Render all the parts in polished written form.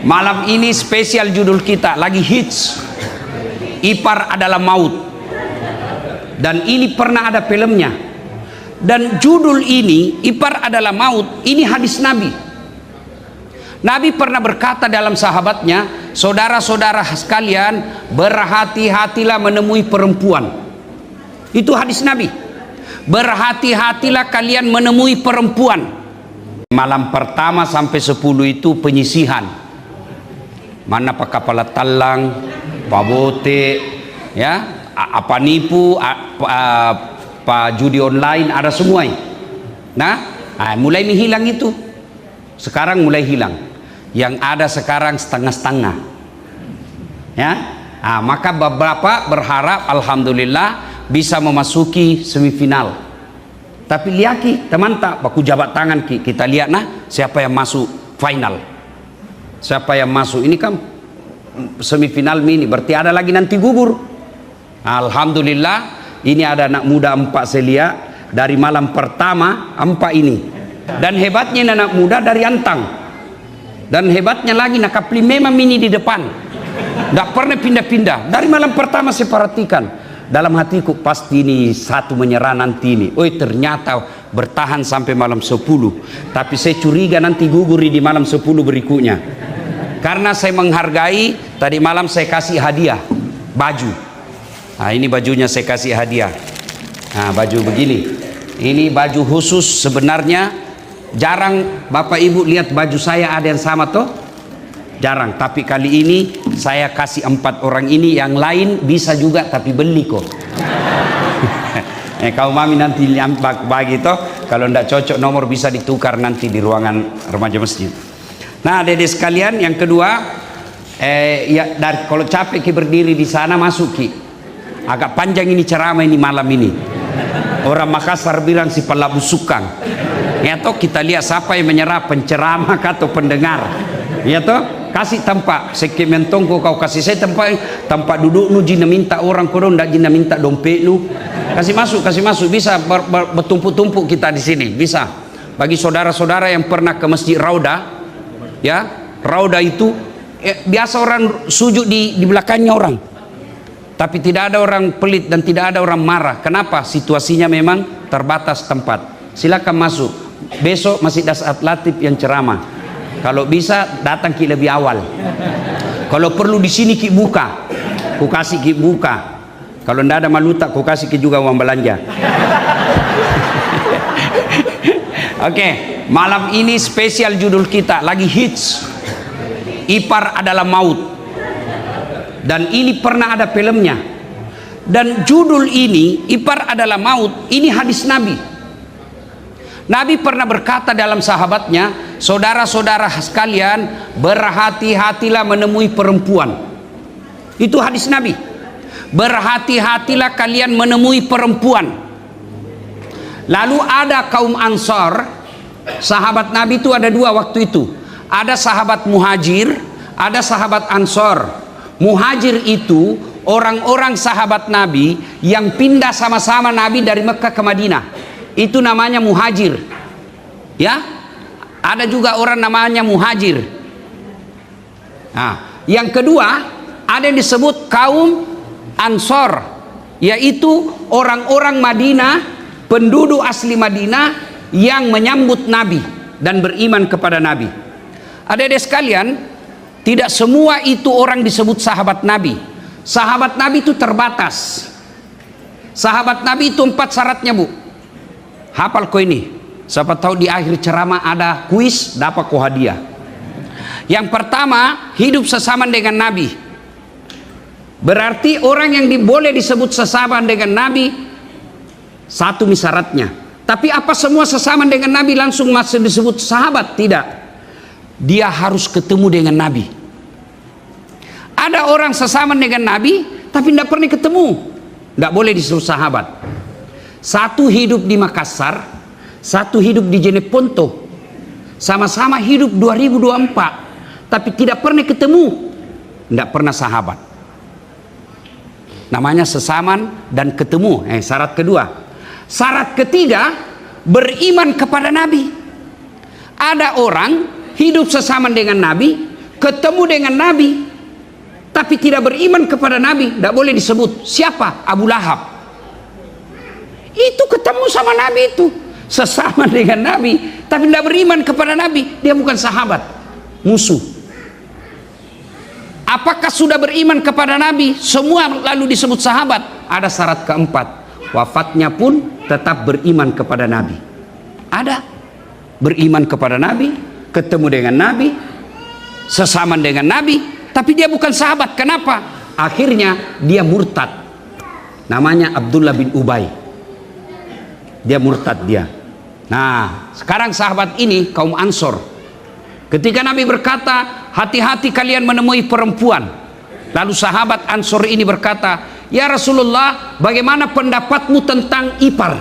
malam ini spesial judul kita lagi hits, Ipar Adalah Maut. Dan ini pernah ada filmnya. Dan judul ini, Ipar Adalah Maut, ini hadis Nabi. Nabi pernah berkata dalam sahabatnya, saudara-saudara sekalian, berhati-hatilah menemui perempuan. Itu hadis Nabi. Berhati-hatilah kalian menemui perempuan. Malam pertama sampai 10 itu penyisihan. Mana pak kepala talang, pak bote, ya, apa nipu, apa judi online, ada semua. Nah, mulai hilang itu. Sekarang mulai hilang. Yang ada sekarang setengah-setengah. Ya, maka beberapa berharap, alhamdulillah, bisa memasuki semifinal. Tapi lihat teman tak, baku jabat tangan kita lihat siapa yang masuk final, siapa yang masuk. Ini kan semifinal mini, berarti ada lagi nanti gugur. Alhamdulillah, ini ada anak muda 4 selia dari malam pertama 4 ini. Dan hebatnya anak muda dari Antang. Dan hebatnya lagi nakapli memang mini di depan, nggak pernah pindah-pindah. Dari malam pertama saya perhatikan. Dalam hatiku pasti ini satu menyerah nanti ini. Oh ternyata bertahan sampai malam 10. Tapi saya curiga nanti gugur di malam 10 berikutnya. Karena saya menghargai, tadi malam saya kasih hadiah baju. Nah ini bajunya saya kasih hadiah. Nah baju begini. Ini baju khusus sebenarnya. Jarang Bapak Ibu lihat baju saya ada yang sama toh. Jarang, tapi kali ini saya kasih 4 orang ini, yang lain bisa juga tapi beli kok. Kau mami nanti bagi toh, kalau ndak cocok nomor bisa ditukar nanti di ruangan remaja masjid. Nah, adik-adik sekalian, yang kedua, ya dari kalau capek berdiri di sana masuk agak panjang ini ceramah ini malam ini. Orang Makassar bilang si pelabusukang. Ya toh kita lihat siapa yang menyerah, penceramah atau pendengar. Ya toh. Kasih tempat sekimentong kau kasih saya tempat duduk nu jina minta orang koron ndak jina minta dompet nu kasih masuk bisa bertumpuk-tumpuk kita di sini bisa. Bagi saudara-saudara yang pernah ke Masjid Rauda, ya Rauda itu biasa orang sujud di belakangnya orang, tapi tidak ada orang pelit dan tidak ada orang marah. Kenapa? Situasinya memang terbatas tempat. Silakan masuk. Besok Masjid Dasat Latif yang ceramah. Kalau bisa datang lebih awal. Kalau perlu di sini buka, ku kasih buka. Kalau ndak ada maluta, ku kasih juga uang belanja. Oke, malam ini spesial judul kita lagi hits, Ipar Adalah Maut. Dan ini pernah ada filmnya. Dan judul ini Ipar Adalah Maut, ini hadis Nabi. Nabi pernah berkata dalam sahabatnya, saudara-saudara sekalian, berhati-hatilah menemui perempuan. Itu hadis Nabi. Berhati-hatilah kalian menemui perempuan. Lalu ada kaum Ansar, sahabat Nabi itu ada 2 waktu itu. Ada sahabat Muhajir, ada sahabat Ansar. Muhajir itu orang-orang sahabat Nabi yang pindah sama-sama Nabi dari Mekah ke Madinah. Itu namanya muhajir. Ya, ada juga orang namanya muhajir. Nah, yang kedua ada yang disebut kaum Ansor, yaitu orang-orang Madinah, penduduk asli Madinah yang menyambut Nabi dan beriman kepada Nabi. Adik-adik sekalian, tidak semua itu orang disebut sahabat Nabi. Sahabat Nabi itu terbatas. Sahabat Nabi itu 4 syaratnya, Bu. Hafal kau ini. Siapa tahu di akhir ceramah ada kuis, dapat kau hadiah. Yang pertama, hidup sesama dengan Nabi. Berarti orang yang boleh disebut sesama dengan Nabi, satu syaratnya. Tapi apa semua sesama dengan Nabi langsung masih disebut sahabat? Tidak. Dia harus ketemu dengan Nabi. Ada orang sesama dengan Nabi, tapi tidak pernah ketemu. Tidak boleh disebut sahabat. Satu hidup di Makassar, satu hidup di Jeneponto, sama-sama hidup 2024, tapi tidak pernah ketemu, tidak pernah sahabat. Namanya sesaman dan ketemu. Syarat kedua. Syarat ketiga, beriman kepada Nabi. Ada orang hidup sesama dengan Nabi, ketemu dengan Nabi tapi tidak beriman kepada Nabi, tidak boleh disebut. Siapa? Abu Lahab. Itu ketemu sama Nabi, itu sesama dengan Nabi tapi tidak beriman kepada Nabi, dia bukan sahabat, musuh. Apakah sudah beriman kepada Nabi semua lalu disebut sahabat? Ada syarat keempat, wafatnya pun tetap beriman kepada Nabi. Ada beriman kepada Nabi, ketemu dengan Nabi, sesama dengan Nabi, tapi dia bukan sahabat. Kenapa? Akhirnya dia murtad. Namanya Abdullah bin Ubay. Dia murtad dia. Nah, sekarang sahabat ini kaum Ansor. Ketika Nabi berkata, hati-hati kalian menemui perempuan. Lalu sahabat Ansor ini berkata, ya Rasulullah, bagaimana pendapatmu tentang ipar?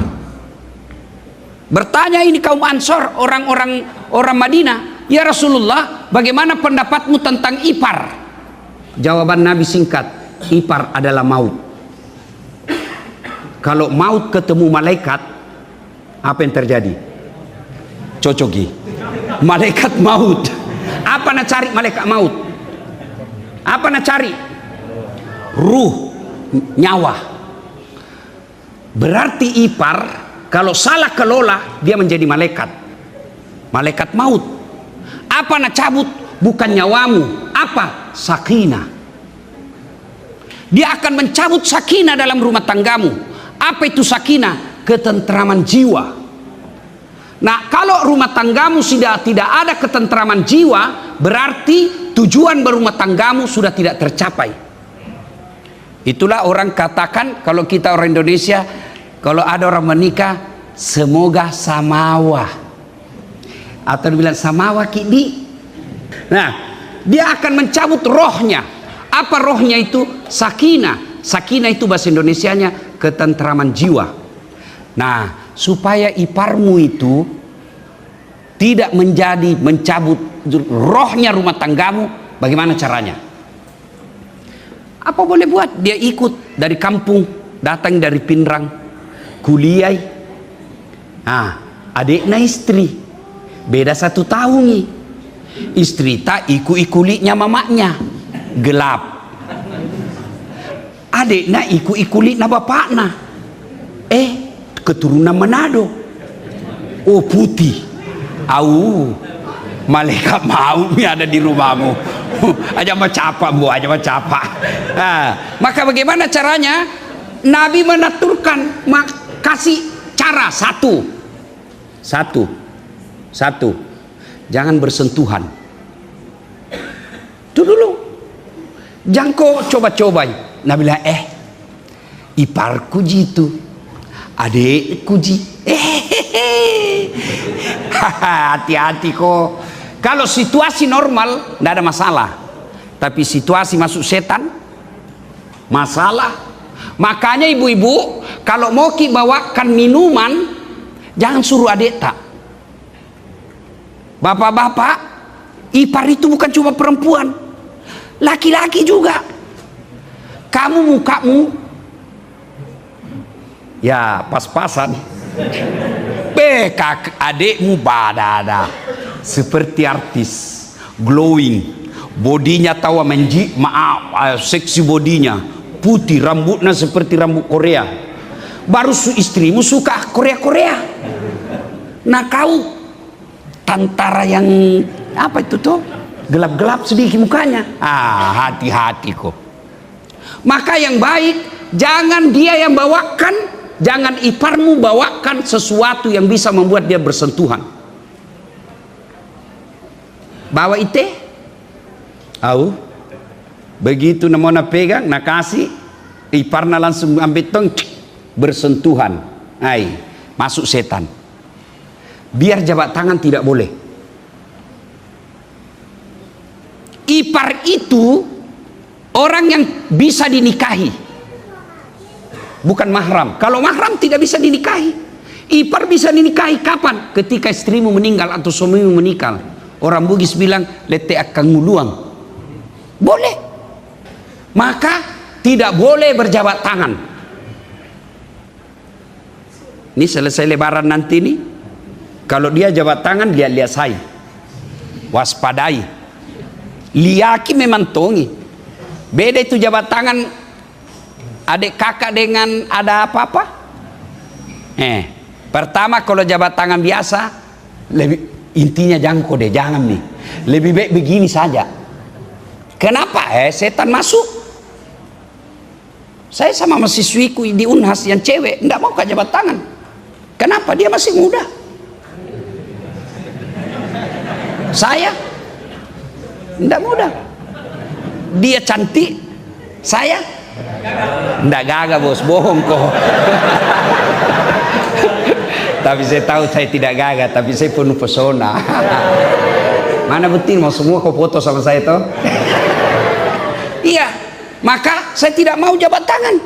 Bertanya ini kaum Ansor, orang Madinah, ya Rasulullah, bagaimana pendapatmu tentang ipar? Jawaban Nabi singkat, ipar adalah maut. Kalau maut ketemu malaikat, apa yang terjadi? Cocoki, malaikat maut. Apa nak cari malaikat maut? Apa nak cari? Ruh, nyawa. Berarti ipar kalau salah kelola dia menjadi malaikat, malaikat maut. Apa nak cabut? Bukan nyawamu. Apa? Sakinah. Dia akan mencabut sakinah dalam rumah tanggamu. Apa itu sakinah? Ketentraman jiwa. Nah, kalau rumah tanggamu sudah tidak ada ketentraman jiwa, berarti tujuan berumah tanggamu sudah tidak tercapai. Itulah orang katakan, kalau kita orang Indonesia, kalau ada orang menikah, semoga samawa. Atau dibilang samawa kidi. Nah, dia akan mencabut rohnya. Apa rohnya itu? Sakinah. Sakinah itu bahasa Indonesianya ketentraman jiwa. Nah, supaya iparmu itu tidak menjadi mencabut rohnya rumah tanggamu, bagaimana caranya? Apa boleh buat? Dia ikut dari kampung, datang dari Pinrang, kuliah. Nah, adiknya istri, beda 1 tahun nih. Istri tak iku-ikuliknya mamaknya, gelap. Adiknya iku-ikuliknya bapaknya, keturunan Manado. Oh, putih. Malaikat maut ada di rumahmu. Aja macapa, bu, aja macapa. Maka bagaimana caranya? Nabi menaturkan, kasih cara satu. Jangan bersentuhan. Itu dulu. Jangan kau coba-coba. Nabi bilang, iparku jitu, adikku ji. Hati-hati kok. Kalau situasi normal tidak ada masalah, tapi situasi masuk setan masalah. Makanya ibu-ibu kalau mau bawakan minuman, jangan suruh adik tak. Bapak-bapak, ipar itu bukan cuma perempuan, laki-laki juga. Kamu mukamu ya pas-pasan, kak adikmu badada seperti artis, glowing, bodinya tawa seksi bodinya, putih, rambutnya seperti rambut Korea. Baru istrimu suka Korea. Nah kau tantara yang apa itu tuh, gelap-gelap sedikit mukanya. Hati-hati kok. Maka yang baik, jangan dia yang bawakan, jangan iparmu bawakan sesuatu yang bisa membuat dia bersentuhan. Bawa ite, begitu namanya pegang, nak kasih, iparna langsung ambil tong, bersentuhan, masuk setan. Biar jabat tangan tidak boleh. Ipar itu orang yang bisa dinikahi, bukan mahram. Kalau mahram tidak bisa dinikahi. Ipar bisa dinikahi kapan? Ketika istrimu meninggal atau suamimu meninggal. Orang Bugis bilang lete akan nguluang. Boleh. Maka tidak boleh berjabat tangan. Ini selesai lebaran nanti nih, kalau dia jabat tangan, lihat saya, waspadai. Liaki memang tongi. Beda itu jabat tangan adik kakak dengan ada apa-apa. Pertama kalau jabat tangan biasa, lebih intinya jangan nih. Lebih baik begini saja. Kenapa? Setan masuk. Saya sama mahasiswiku di Unhas yang cewek, enggak mau ke jabat tangan. Kenapa? Dia masih muda. Saya enggak muda. Dia cantik. Saya enggak gagah bos, bohong kok. Tapi saya tahu saya tidak gagah, tapi saya penuh pesona. Mana betul mau semua kau foto sama saya toh? Iya, maka saya tidak mau jabat tangan.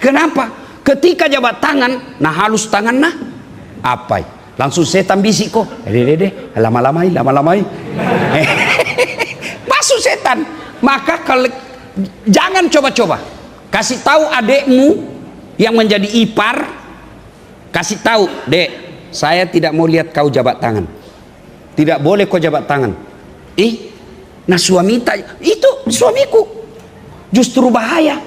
Kenapa? Ketika jabat tangan, nah halus tangan nah, apa? Langsung setan bisik kok. Dede, lama-lamai. Masuk setan. Maka kalau jangan coba-coba. Kasih tahu adekmu yang menjadi ipar, kasih tahu, dek, saya tidak mau lihat kau jabat tangan. Tidak boleh kau jabat tangan. Nah itu suamiku justru bahaya.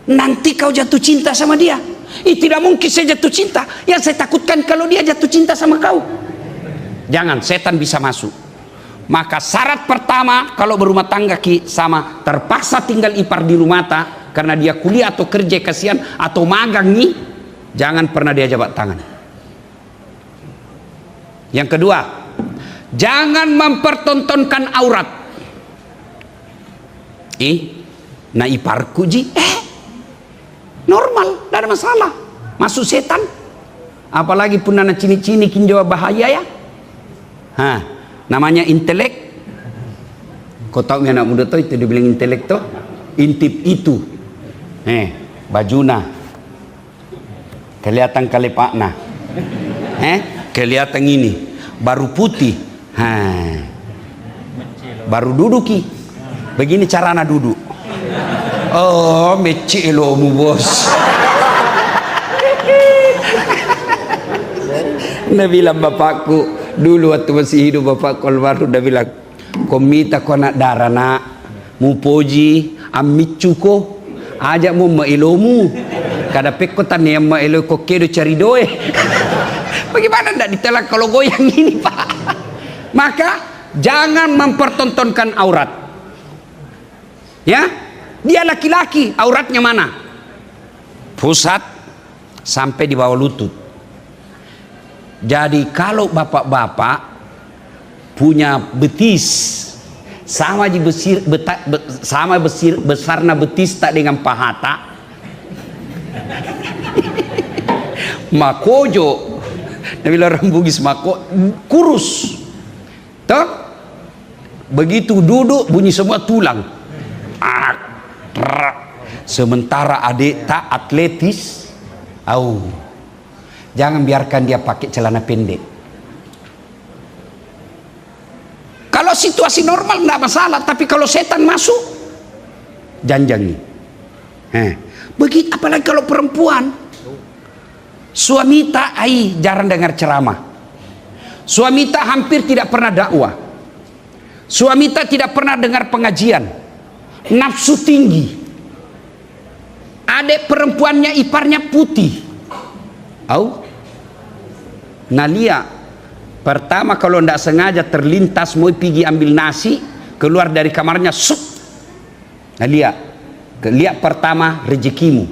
Nanti kau jatuh cinta sama dia. Tidak mungkin saya jatuh cinta. Yang saya takutkan kalau dia jatuh cinta sama kau. Jangan, setan bisa masuk. Maka syarat pertama kalau berumah tangga sama terpaksa tinggal ipar di rumah karena dia kuliah atau kerja kasihan atau magang nih, jangan pernah dia jabat tangan. Yang kedua, jangan mempertontonkan aurat. Nah iparku ji, normal, tidak ada masalah. Masuk setan. Apalagi pun nana cini-cini kinjawa bahaya ya. Namanya intelek. Kau tahu anak muda tuh itu dibilang intelek tuh, intip itu. Bajuna kelihatan kalepakna. Kelihatan ini baru putih. Baru duduki. Begini carana duduk. Oh, meci elomu bos. Dia bilang bapakku dulu waktu masih hidup, bapak almarhum udah bilang, komita ko nak darah nak mupoji amicu ko ajak mu mailomu kada pekko tani yang mailo ko kedo cari doe. Bagaimana ndak ditelak kalau goyang ini pak? Maka jangan mempertontonkan aurat. Ya, dia laki-laki, auratnya mana? Pusat sampai di bawah lutut. Jadi kalau bapak-bapak punya betis sama besarnya betis tak dengan pahata, makojo, Nabi orang Bugis mako kurus, toh begitu duduk bunyi semua tulang. Sementara adik tak atletis, jangan biarkan dia pakai celana pendek. Kalau situasi normal tidak masalah, tapi kalau setan masuk, janjangi. Begitu, apalagi kalau perempuan, suami tak jarang dengar ceramah, suami tak hampir tidak pernah dakwah, suami tak tidak pernah dengar pengajian, nafsu tinggi, adik perempuannya iparnya putih. Nalia pertama kalau tidak sengaja terlintas mau pergi ambil nasi, keluar dari kamarnya sup. Nalia lihat pertama rezekimu.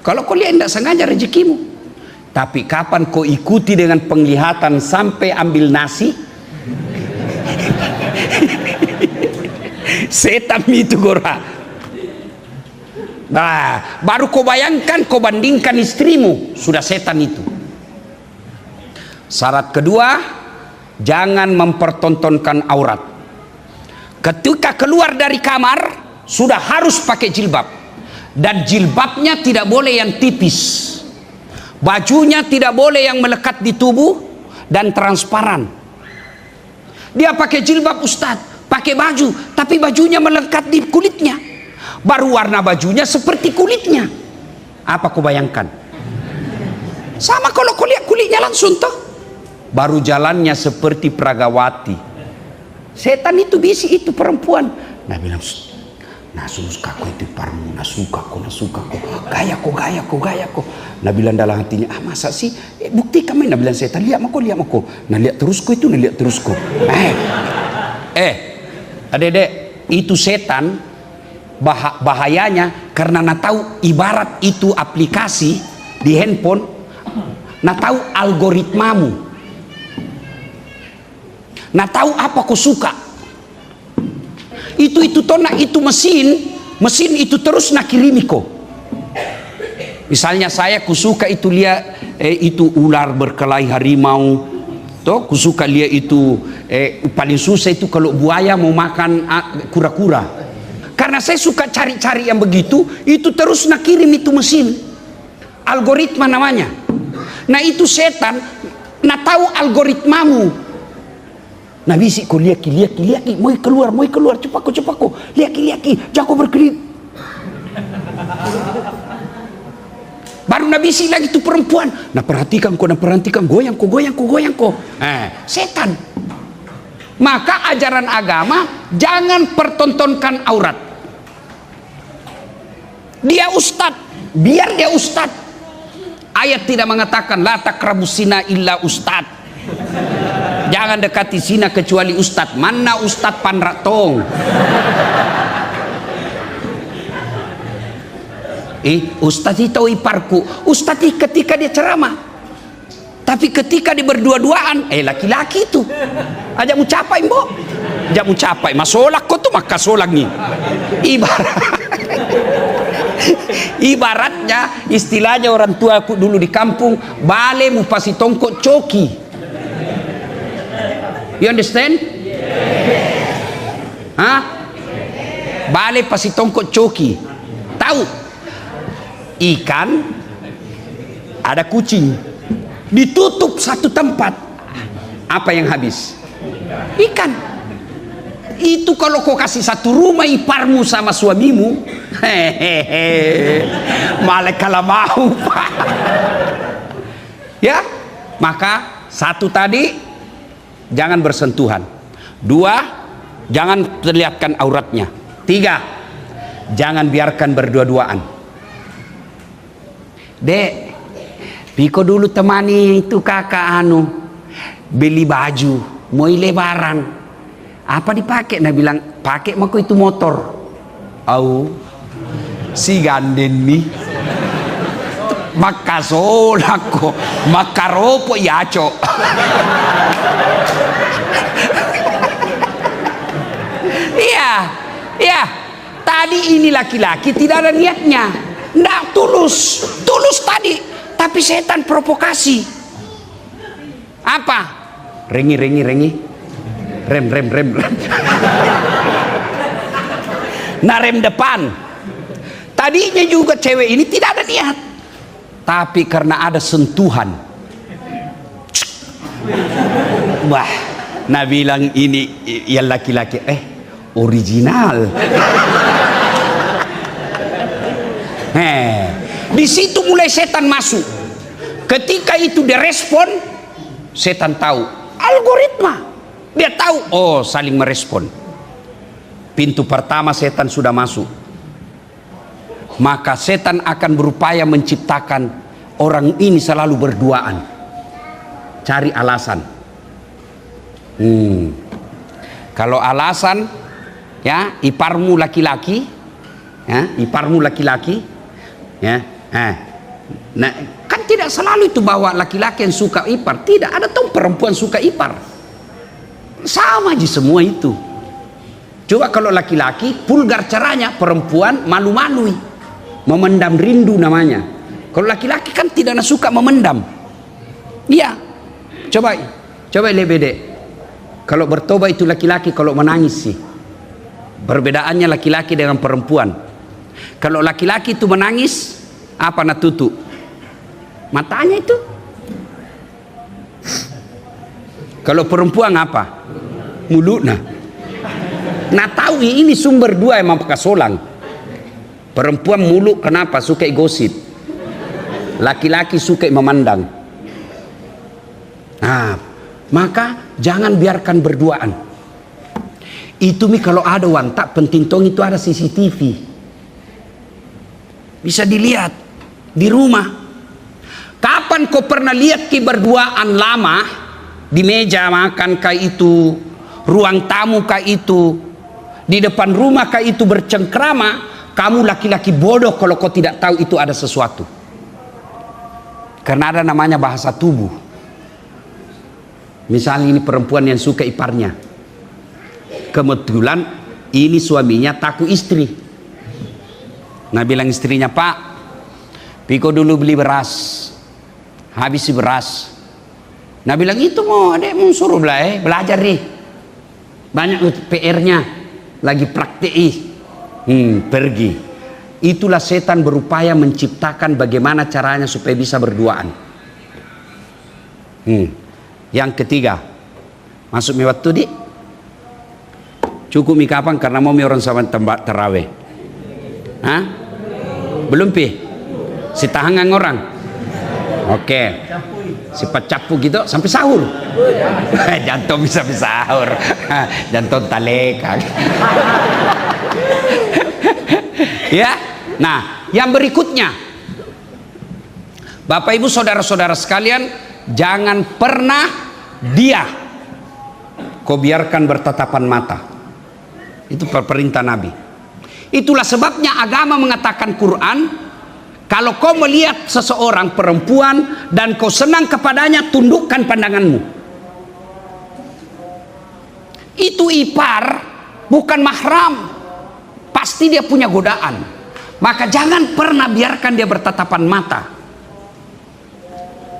Kalau kau lihat tidak sengaja rezekimu, tapi kapan kau ikuti dengan penglihatan sampai ambil nasi, setan itu gora. Nah, baru kau bayangkan, kau bandingkan istrimu, sudah setan itu. Syarat kedua, jangan mempertontonkan aurat. Ketika keluar dari kamar, sudah harus pakai jilbab. Dan jilbabnya tidak boleh yang tipis. Bajunya tidak boleh yang melekat di tubuh dan transparan. Dia pakai jilbab ustadz, pakai baju, tapi bajunya melekat di kulitnya. Baru warna bajunya seperti kulitnya. Apa kau bayangkan? Sama kalau kau lihat kulitnya langsung toh. Baru jalannya seperti Pragawati. Setan itu bisi itu perempuan. Nah bilang, nah suka aku itu iparmu, nah suka aku, gaya ko. Nah bilang dalam hatinya, masa sih? Bukti kami. Nah bilang setan, lihat aku. Nah lihat terusku. Adek-adek, itu setan bahayanya karena nak tahu ibarat itu aplikasi di handphone, nak tahu algoritmamu. Nah tahu apa kau suka, itu tona itu mesin itu terus nak kirimi kau. Misalnya saya kusuka itu lihat itu ular berkelahi harimau, toh kusuka lihat itu paling susah itu kalau buaya mau makan kura-kura. Karena saya suka cari-cari yang begitu, itu terus nak kirim itu mesin, algoritma namanya. Nah itu setan nak tahu algoritmamu. Nah bisi kau liaki, mau keluar, cepat kau, liaki, jago berkelit. Baru nak bisi lagi tu perempuan, nah perhatikan kau, goyang kau. Setan. Maka ajaran agama jangan pertontonkan aurat. Dia ustadz, biar dia ustadz. Ayat tidak mengatakan la taqrabus zina illa ustadz. Jangan dekati zina kecuali ustadz. Mana ustadz panratong? Ustadz itu iparku. Ustadz ketika dia ceramah. Tapi ketika dia berdua-duaan, laki-laki itu aja mau capai mbok. Aja mau capai. Masolak kau tuh maka solak nih. Ibaratnya istilahnya orang tua aku dulu di kampung, bale mu pasi tongkok coki. You understand? Hah? Bale pasi tongkok coki. Tahu? Ikan ada kucing ditutup satu tempat, apa yang habis? Ikan. Itu kalau kau kasih satu rumah iparmu sama suamimu, malah kalah mau. Ya, maka satu tadi jangan bersentuhan. Dua, jangan terlihatkan auratnya. Tiga, jangan biarkan berdua-duaan. Dek, Piko dulu temani itu kakak beli baju, mau lebaran. Apa dipakai? Nah bilang, pakai mako itu motor. Si ganden nih. Maka solako, maka ropo yaco. Iya. Tadi ini laki-laki tidak ada niatnya, nggak tulus tadi, tapi setan provokasi. Apa? Rengi. Rem. Nah rem depan. Tadinya juga cewek ini tidak ada niat, tapi karena ada sentuhan, wah, nah bilang ini yang laki-laki, original. Di situ mulai setan masuk. Ketika itu dia respon, setan tahu algoritma. Dia tahu, saling merespon. Pintu pertama setan sudah masuk. Maka setan akan berupaya menciptakan orang ini selalu berduaan. Cari alasan. Kalau alasan, ya, iparmu laki-laki, nah, kan tidak selalu itu bahwa laki-laki yang suka ipar. Tidak, ada tuh perempuan suka ipar. Sama aja semua itu. Coba kalau laki-laki, vulgar caranya, perempuan malu-malui. Memendam rindu namanya. Kalau laki-laki kan tidak suka memendam. Iya. Coba lebih dek. Kalau bertobat itu laki-laki, kalau menangis sih. Perbedaannya laki-laki dengan perempuan. Kalau laki-laki itu menangis, apa nak tutup? Matanya itu. Kalau perempuan apa? Mulutnya. Nah tahu ini sumber dua emang pekasolang. Perempuan mulut kenapa? Suka gosip. Laki-laki suka memandang. Nah, maka jangan biarkan berduaan. Itu mi kalau ada wantak penting tong itu ada CCTV. Bisa dilihat di rumah. Kapan kau pernah lihat ki berduaan lama di meja makan kah itu, ruang tamu kah itu, di depan rumah kah itu bercengkrama, kamu laki-laki bodoh kalau kau tidak tahu itu ada sesuatu. Karena ada namanya bahasa tubuh. Misalnya ini perempuan yang suka iparnya. Kebetulan ini suaminya takut istri. Nah bilang istrinya, Pak, Piko dulu beli beras, habis beras. Nah bilang itu mau adekmu suruh belajar nih, banyak PR-nya, lagi praktek. Pergi. Itulah setan berupaya menciptakan bagaimana caranya supaya bisa berduaan. Yang ketiga, masuk mi waktu di cukup mi kapan karena mau mi orang sama tempat terawih. Hah? Belum pi? Si tahangan orang. Oke. Si pacapu gitu sampai sahur. Jantung bisa sahur. Jantung taleka. Ya. Nah, yang berikutnya, Bapak Ibu saudara-saudara sekalian, jangan pernah dia kau biarkan bertatapan mata. Itu perintah Nabi. Itulah sebabnya agama mengatakan Quran, kalau kau melihat seseorang perempuan dan kau senang kepadanya, tundukkan pandanganmu. Itu ipar, bukan mahram. Pasti dia punya godaan. Maka jangan pernah biarkan dia bertatapan mata.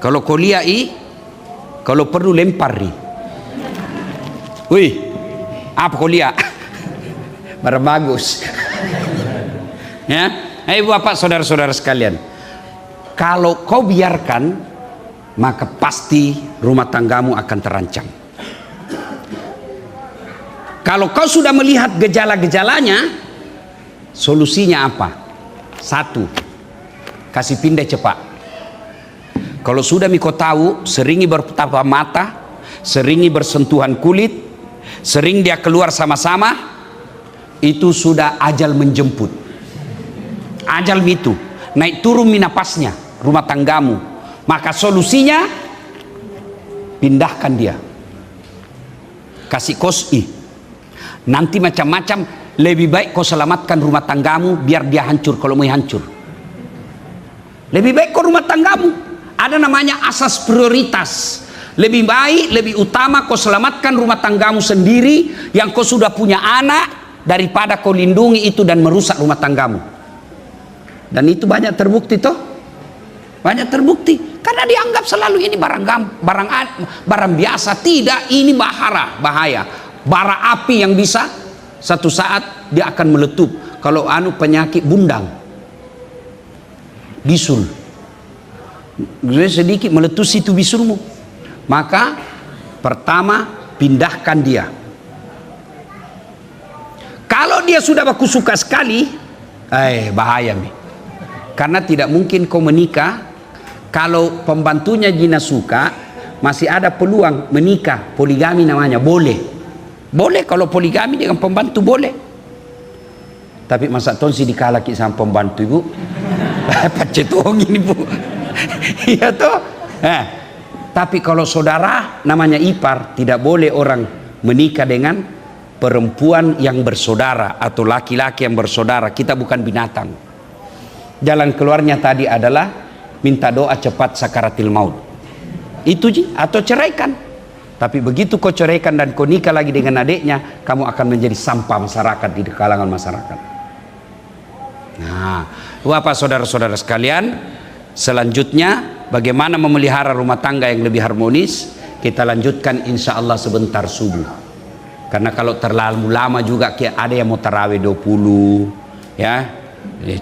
Kalau kau lihat, kalau perlu lempari. Wih, apa kau lihat? Barang bagus. Ya, ayo Bapak saudara-saudara sekalian, kalau kau biarkan, maka pasti rumah tanggamu akan terancam. Kalau kau sudah melihat gejala-gejalanya, solusinya apa? Satu, kasih pindah cepat. Kalau sudah kau tahu, seringi bertatap mata, seringi bersentuhan kulit, sering dia keluar sama-sama, itu sudah ajal menjemput. Ajal itu naik turun minapasnya rumah tanggamu. Maka solusinya pindahkan dia, kasih kosi. Nanti macam-macam, lebih baik kau selamatkan rumah tanggamu biar dia hancur kalau mau hancur. Lebih baik kau rumah tanggamu, ada namanya asas prioritas. Lebih baik, lebih utama kau selamatkan rumah tanggamu sendiri yang kau sudah punya anak, daripada kau lindungi itu dan merusak rumah tanggamu. Dan itu banyak terbukti toh, banyak terbukti karena dianggap selalu ini barang biasa. Tidak, ini bahaya, bara api yang bisa satu saat dia akan meletup. Kalau penyakit bundang, bisul, sedikit meletus itu bisulmu. Maka pertama pindahkan dia. Kalau dia sudah baku suka sekali, bahaya nih. Karena tidak mungkin kau menikah kalau pembantunya jina suka, masih ada peluang menikah. Poligami namanya, boleh kalau poligami dengan pembantu boleh. Tapi masa tonsi dikalaki sama pembantu ibu, pacetong ini bu. Iya toh. Tapi kalau saudara namanya ipar, tidak boleh orang menikah dengan perempuan yang bersaudara atau laki-laki yang bersaudara. Kita bukan binatang. Jalan keluarnya tadi adalah minta doa cepat sakaratil maut. Itu atau ceraikan. Tapi begitu kau ceraikan dan kau nikah lagi dengan adiknya, kamu akan menjadi sampah masyarakat di kalangan masyarakat. Nah, Bapak saudara-saudara sekalian, selanjutnya bagaimana memelihara rumah tangga yang lebih harmonis, kita lanjutkan insya Allah sebentar subuh. Karena kalau terlalu lama juga ada yang mau tarawih 20, ya.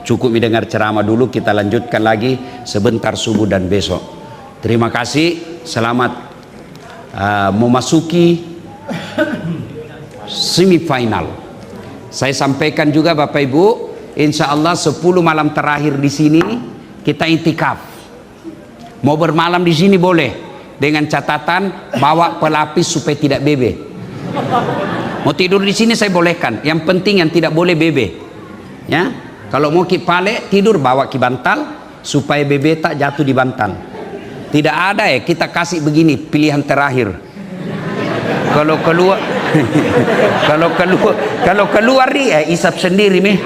Cukup mendengar ceramah dulu, kita lanjutkan lagi sebentar subuh dan besok. Terima kasih, selamat memasuki semifinal. Saya sampaikan juga Bapak Ibu, insya Allah 10 malam terakhir di sini kita itikaf. Mau bermalam di sini boleh, dengan catatan bawa pelapis supaya tidak bebe. Mau tidur di sini saya bolehkan. Yang penting yang tidak boleh bebe. Ya, kalau mau kipale tidur bawa ki bantal supaya bebe tak jatuh di bantal. Tidak ada ya kita kasih begini pilihan terakhir. Kalau keluar, kalau keluar nih isap sendiri nih.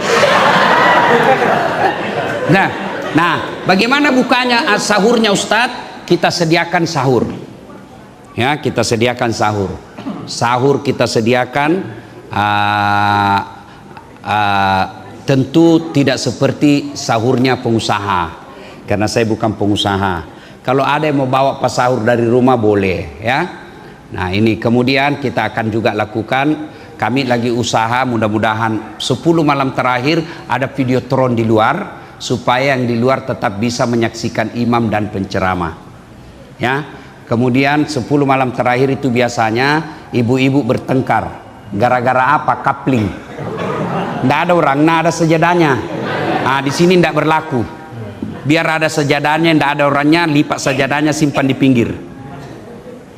Nah, bagaimana bukanya sahurnya Ustadz? Kita sediakan sahur. Ya, kita sediakan sahur. Sahur kita sediakan tentu tidak seperti sahurnya pengusaha, karena saya bukan pengusaha. Kalau ada yang mau bawa pas sahur dari rumah boleh, ya. Nah ini kemudian kita akan juga lakukan. Kami lagi usaha, mudah-mudahan 10 malam terakhir ada videotron di luar, supaya yang di luar tetap bisa menyaksikan imam dan penceramah. Ya, kemudian 10 malam terakhir itu biasanya ibu-ibu bertengkar. Gara-gara apa? Kapling. Nggak ada orang, nggak ada sejadahnya. Nah, di sini nggak berlaku. Biar ada sejadahnya, nggak ada orangnya, lipat sejadahnya simpan di pinggir.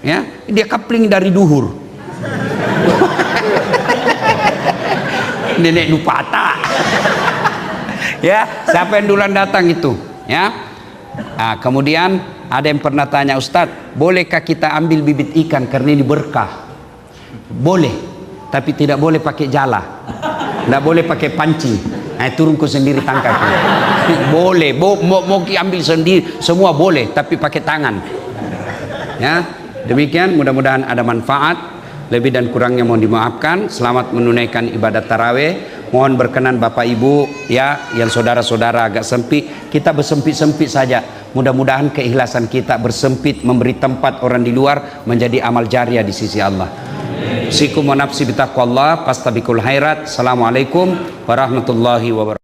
Ya, dia kapling dari duhur. Nenek Nupata. Ya, siapa yang duluan datang itu? Ya. Nah, kemudian ada yang pernah tanya, Ustadz, bolehkah kita ambil bibit ikan karena ini berkah? Boleh, tapi tidak boleh pakai jala, tidak boleh pakai pancing. Nah, turun ke sendiri tangkap. Boleh, mau ambil sendiri, semua boleh, tapi pakai tangan. Ya, demikian. Mudah-mudahan ada manfaat. Lebih dan kurangnya mohon dimaafkan. Selamat menunaikan ibadat tarawih. Mohon berkenan Bapak Ibu, ya, yang saudara-saudara agak sempit, kita bersempit-sempit saja. Mudah-mudahan keikhlasan kita bersempit memberi tempat orang di luar menjadi amal jariah di sisi Allah. Sikum wa nafsi bitaqwallah, pastabikul khairat. Assalamualaikum warahmatullahi wabarakatuh.